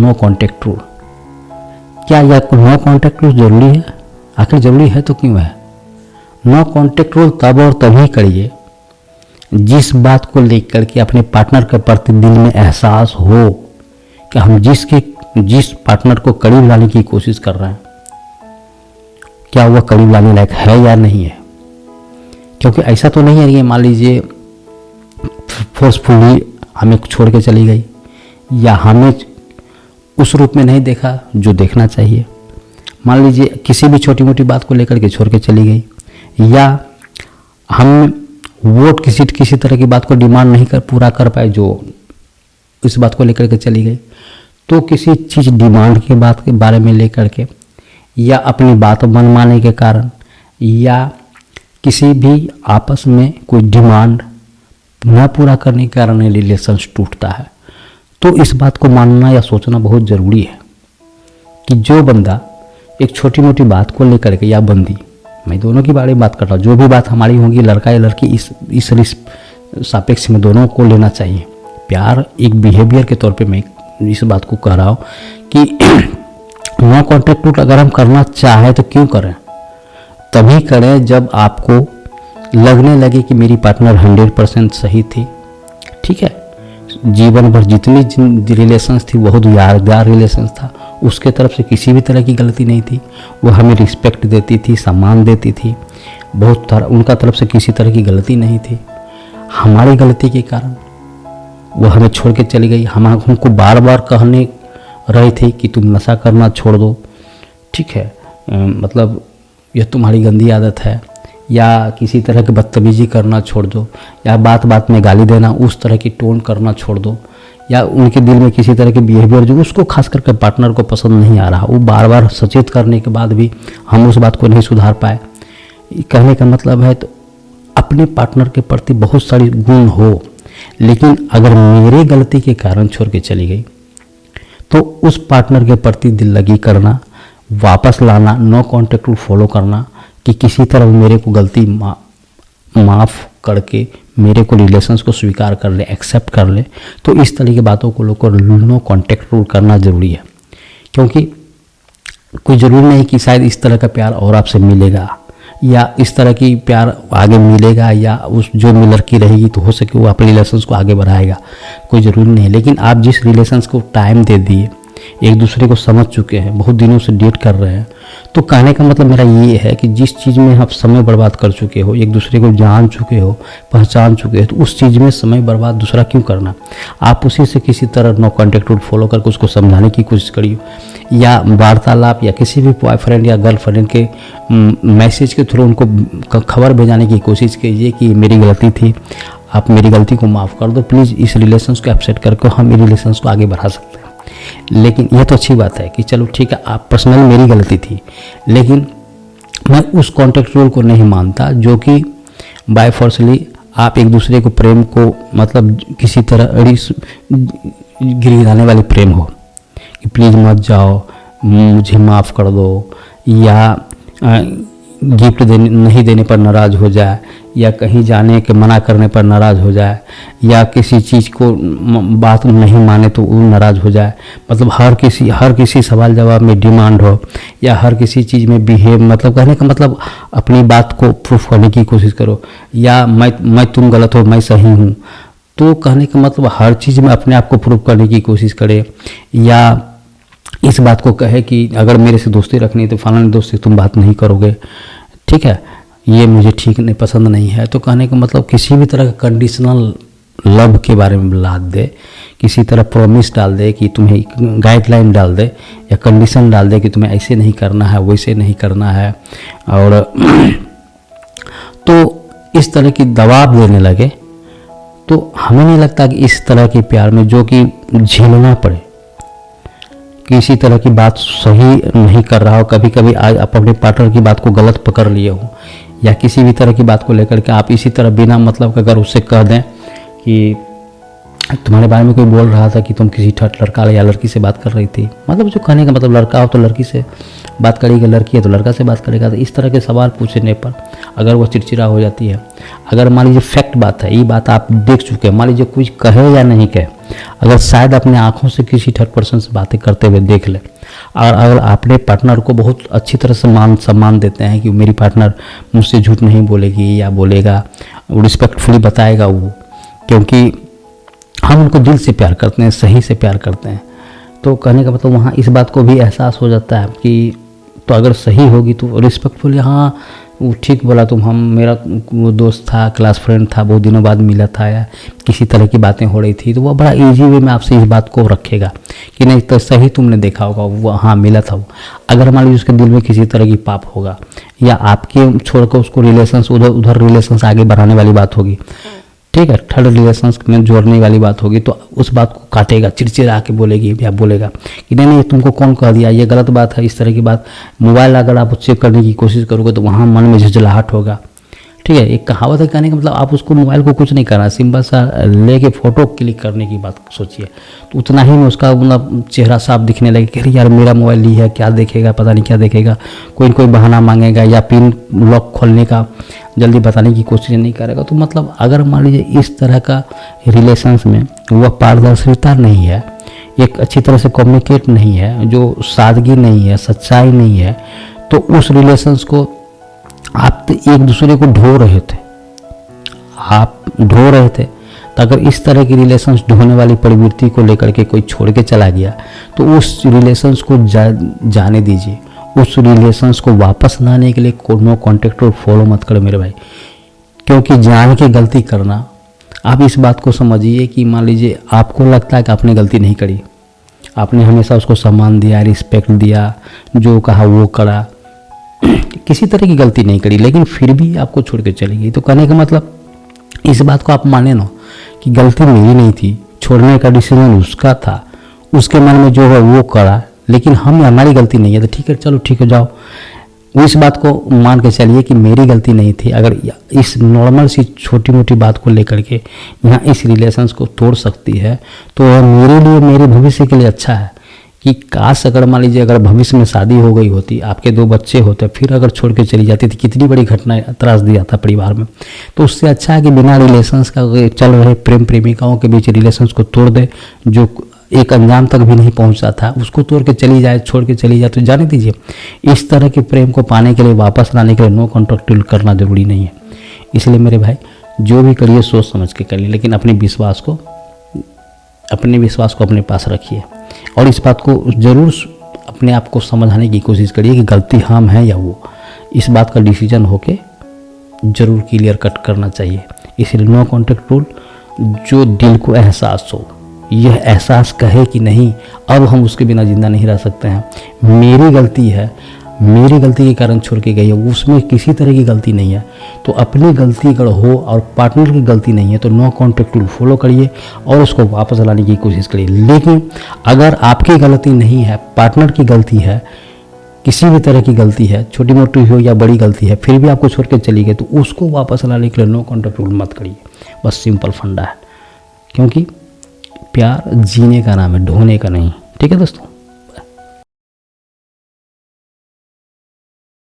No contact rule. क्या यह no contact rule जरूरी है? आखिर जरूरी है तो क्यों है? नो कॉन्टैक्ट रूल तब और तभी करिए जिस बात को लेकर के अपने पार्टनर के प्रति दिल में एहसास हो कि हम जिस पार्टनर को करीब लाने की कोशिश कर रहे हैं, क्या वह करीब लाने लायक है या नहीं है। क्योंकि ऐसा तो नहीं है कि मान लीजिए फोर्सफुली हमें छोड़ के चली गई, या हमें उस रूप में नहीं देखा जो देखना चाहिए। मान लीजिए किसी भी छोटी मोटी बात को लेकर के छोड़ के चली गई, या हम वोट किसी तरह की बात को डिमांड नहीं पूरा कर पाए जो इस बात को लेकर के चली गई। तो किसी चीज़ डिमांड की बात के बारे में लेकर के, या अपनी बात मनमाने के कारण, या किसी भी आपस में कोई डिमांड न पूरा करने के कारण रिलेशन टूटता है। तो इस बात को मानना या सोचना बहुत ज़रूरी है कि जो बंदा एक छोटी मोटी बात को लेकर के, या बंदी, मैं दोनों की बारे में बात कर रहा हूँ, जो भी बात हमारी होगी लड़का या लड़की, इस सापेक्ष में दोनों को लेना चाहिए। प्यार एक बिहेवियर के तौर पे मैं इस बात को कह रहा हूँ कि नो कॉन्टैक्ट रूल अगर हम करना चाहें तो क्यों करें? तभी करें जब आपको लगने लगे कि मेरी पार्टनर 100% सही थी। ठीक है, जीवन भर जितनी रिलेशंस थी बहुत यादगार रिलेशंस था, उसके तरफ से किसी भी तरह की गलती नहीं थी। वो हमें रिस्पेक्ट देती थी, सम्मान देती थी, उनका तरफ से किसी तरह की गलती नहीं थी। हमारी गलती के कारण वो हमें छोड़ के चली गई। हमको बार बार कहने रही थी कि तुम नशा करना छोड़ दो, ठीक है, मतलब यह तुम्हारी गंदी आदत है, या किसी तरह की बदतमीजी करना छोड़ दो, या बात बात में गाली देना, उस तरह की टोन करना छोड़ दो, या उनके दिल में किसी तरह के बिहेवियर जो उसको खास करके पार्टनर को पसंद नहीं आ रहा, वो बार बार सचेत करने के बाद भी हम उस बात को नहीं सुधार पाए। कहने का मतलब है तो अपने पार्टनर के प्रति बहुत सारी गुण हो, लेकिन अगर मेरी गलती के कारण छोड़ के चली गई तो उस पार्टनर के प्रति दिल लगी करना, वापस लाना, नो कॉन्टैक्ट रूल फॉलो करना कि किसी तरह मेरे को गलती माफ़ करके मेरे को रिलेशंस को स्वीकार कर ले, एक्सेप्ट कर ले। तो इस तरह की बातों को लोग को नो कॉन्टैक्ट रूल करना ज़रूरी है। क्योंकि कोई ज़रूरी नहीं कि शायद इस तरह का प्यार और आपसे मिलेगा, या इस तरह की प्यार आगे मिलेगा, या उस जो लड़की रहेगी तो हो सके वो अपने रिलेशंस को आगे बढ़ाएगा, कोई ज़रूरी नहीं। लेकिन आप जिस रिलेशंस को टाइम दे दिए, एक दूसरे को समझ चुके हैं, बहुत दिनों से डेट कर रहे हैं, तो कहने का मतलब मेरा ये है कि जिस चीज़ में आप समय बर्बाद कर चुके हो, एक दूसरे को जान चुके हो, पहचान चुके हो, तो उस चीज़ में समय बर्बाद दूसरा क्यों करना। आप उसी से किसी तरह नो कॉन्टैक्ट रूल फॉलो करके उसको समझाने की कोशिश करिए, या वार्तालाप, या किसी भी बॉयफ्रेंड या गर्लफ्रेंड के मैसेज के थ्रू उनको खबर भेजाने की कोशिश कीजिए कि मेरी गलती थी, आप मेरी गलती को माफ़ कर दो प्लीज़, इस रिलेशंस को अपसेट करके हम इन रिलेशंस को आगे बढ़ा सकते हैं। लेकिन यह तो अच्छी बात है कि चलो ठीक है, आप पर्सनल मेरी गलती थी, लेकिन मैं उस कॉन्टैक्ट रूल को नहीं मानता जो कि बाय फोर्सली आप एक दूसरे को प्रेम को मतलब किसी तरह गिराने वाली प्रेम हो कि प्लीज़ मत जाओ, मुझे माफ़ कर दो, या गिफ्ट नहीं देने पर नाराज़ हो जाए, या कहीं जाने के मना करने पर नाराज़ हो जाए, या किसी चीज़ को बात नहीं माने तो वो नाराज़ हो जाए। मतलब हर किसी सवाल जवाब में डिमांड हो, या हर किसी चीज़ में बिहेव, मतलब कहने का मतलब अपनी बात को प्रूफ करने की कोशिश करो, या मैं तुम गलत हो मैं सही हूँ। तो कहने का मतलब हर चीज़ में अपने आप को प्रूफ करने की कोशिश करे, या इस बात को कहे कि अगर मेरे से दोस्ती रखनी है तो फलाने दोस्त से तुम बात नहीं करोगे, ठीक है, ये मुझे ठीक नहीं पसंद नहीं है। तो कहने का मतलब किसी भी तरह का कंडीशनल लव के बारे में लाद दे, किसी तरह प्रॉमिस डाल दे कि तुम्हें गाइडलाइन डाल दे, या कंडीशन डाल दे कि तुम्हें ऐसे नहीं करना है, वैसे नहीं करना है, और तो इस तरह की दबाव देने लगे, तो हमें नहीं लगता कि इस तरह के प्यार में जो कि झेलना पड़े, किसी तरह की बात सही नहीं कर रहा हो, कभी कभी आप अपने पार्टनर की बात को गलत पकड़ लिए हो, या किसी भी तरह की बात को लेकर के आप इसी तरह बिना मतलब का अगर उससे कह दें कि तुम्हारे बारे में कोई बोल रहा था कि तुम किसी लड़का या लड़की से बात कर रही थी, मतलब जो कहने का मतलब लड़का हो तो लड़की से बात करेगा, लड़की है तो लड़का से बात करेगा, तो इस तरह के सवाल पूछने पर अगर वो चिड़चिड़ा हो जाती है, अगर मान लीजिए फैक्ट बात है, ये बात आप देख चुके हैं, मान लीजिए कुछ कहे या नहीं कहे, अगर शायद अपने आँखों से किसी थर्ड पर्सन से बातें करते हुए देख ले, और अगर आपने पार्टनर को बहुत अच्छी तरह से सम्मान देते हैं कि मेरी पार्टनर मुझसे झूठ नहीं बोलेगी या बोलेगा, रिस्पेक्टफुली बताएगा वो, क्योंकि हम उनको दिल से प्यार करते हैं, सही से प्यार करते हैं, तो कहने का मतलब वहाँ इस बात को भी एहसास हो जाता है कि तो अगर सही होगी तो रिस्पेक्टफुली, हाँ वो ठीक बोला तुम, हम मेरा वो दोस्त था, क्लास फ्रेंड था, बहुत दिनों बाद मिला था या किसी तरह की बातें हो रही थी, तो वो बड़ा इजी वे में आपसे इस बात को रखेगा कि नहीं तो सही तुमने देखा होगा वो, हाँ मिला था वो। अगर मान लीजिए उसके दिल में किसी तरह की पाप होगा या आपके छोड़कर उसको रिलेशंस उधर रिलेशंस आगे बढ़ाने वाली बात होगी, ठीक है, थर्ड रिलेशंस में जोड़ने वाली बात होगी, तो उस बात को काटेगा, चिड़चिड़ा के बोलेगी या बोलेगा कि नहीं नहीं तुमको कौन कह दिया, ये गलत बात है, इस तरह की बात। मोबाइल अगर आप चेक करने की कोशिश करोगे तो वहाँ मन में झुंझलाहट होगा, ठीक है। एक कहावत है, कहने का मतलब आप उसको मोबाइल को कुछ नहीं करना, सिंपल सा लेके फ़ोटो क्लिक करने की बात सोचिए, तो उतना ही में उसका मतलब चेहरा साफ दिखने लगे कि अरे यार मेरा मोबाइल ली है, क्या देखेगा, पता नहीं क्या देखेगा, कोई न कोई बहाना मांगेगा या पिन लॉक खोलने का जल्दी बताने की कोशिश नहीं करेगा। तो मतलब अगर मान लीजिए इस तरह का रिलेशंस में वह पारदर्शिता नहीं है, एक अच्छी तरह से कम्युनिकेट नहीं है, जो सादगी नहीं है, सच्चाई नहीं है, तो उस रिलेशंस को आप तो एक दूसरे को ढो रहे थे, आप ढो रहे थे। तो अगर इस तरह की रिलेशंस ढोने वाली प्रवृत्ति को लेकर के कोई छोड़ के चला गया तो उस रिलेशंस को जाने दीजिए, उस रिलेशंस को वापस ना आने के लिए नो कॉन्टेक्ट और फॉलो मत करो मेरे भाई, क्योंकि जान के गलती करना, आप इस बात को समझिए कि मान लीजिए आपको लगता है कि आपने गलती नहीं करी, आपने हमेशा उसको सम्मान दिया, रिस्पेक्ट दिया, जो कहा वो करा, किसी तरह की गलती नहीं करी, लेकिन फिर भी आपको छोड़ के चली गई। तो कहने का मतलब इस बात को आप माने ना कि गलती मेरी नहीं थी, छोड़ने का डिसीजन उसका था, उसके मन में जो है वो करा, लेकिन हमारी गलती नहीं है, तो ठीक है चलो ठीक है जाओ। वो इस बात को मान के चलिए कि मेरी गलती नहीं थी। अगर इस नॉर्मल सी छोटी मोटी बात को लेकर के यहाँ इस रिलेशंस को तोड़ सकती है तो मेरे लिए, मेरे भविष्य के लिए अच्छा है कि काश अगर मान लीजिए अगर भविष्य में शादी हो गई होती, आपके 2 बच्चे होते, फिर अगर छोड़ के चली जाती थी, कितनी बड़ी घटना त्रासदी आता परिवार में। तो उससे अच्छा है कि बिना रिलेशंस का चल रहे प्रेम प्रेमिकाओं के बीच रिलेशंस को तोड़ दे, जो एक अंजाम तक भी नहीं पहुंचा था उसको तोड़ के चली जाए, छोड़ के चली जाए, तो जाने दीजिए। इस तरह के प्रेम को पाने के लिए, वापस लाने के लिए नो कॉन्टैक्ट करना जरूरी नहीं है। इसलिए मेरे भाई जो भी करिए सोच समझ के करिए, लेकिन अपने विश्वास को अपने पास रखिए और इस बात को जरूर अपने आप को समझाने की कोशिश करिए कि गलती हम हैं या वो। इस बात का डिसीजन होके जरूर क्लियर कट करना चाहिए। इसलिए नो कॉन्टैक्ट रूल, जो दिल को एहसास हो, यह एहसास कहे कि नहीं अब हम उसके बिना जिंदा नहीं रह सकते हैं, मेरी गलती है, मेरी गलती के कारण छोड़ के गई है, उसमें किसी तरह की गलती नहीं है, तो अपनी गलती अगर हो और पार्टनर की गलती नहीं है तो नो कॉन्टैक्ट रूल फॉलो करिए और उसको वापस लाने की कोशिश करिए। लेकिन अगर आपकी गलती नहीं है, पार्टनर की गलती है, किसी भी तरह की गलती है, छोटी मोटी हो या बड़ी गलती है, फिर भी आपको छोड़ के चली गई, तो उसको वापस लाने के लिए नो कॉन्टैक्ट रूल मत करिए। बस सिंपल फंडा है, क्योंकि प्यार जीने का नाम है, ढोने का नहीं। ठीक है दोस्तों।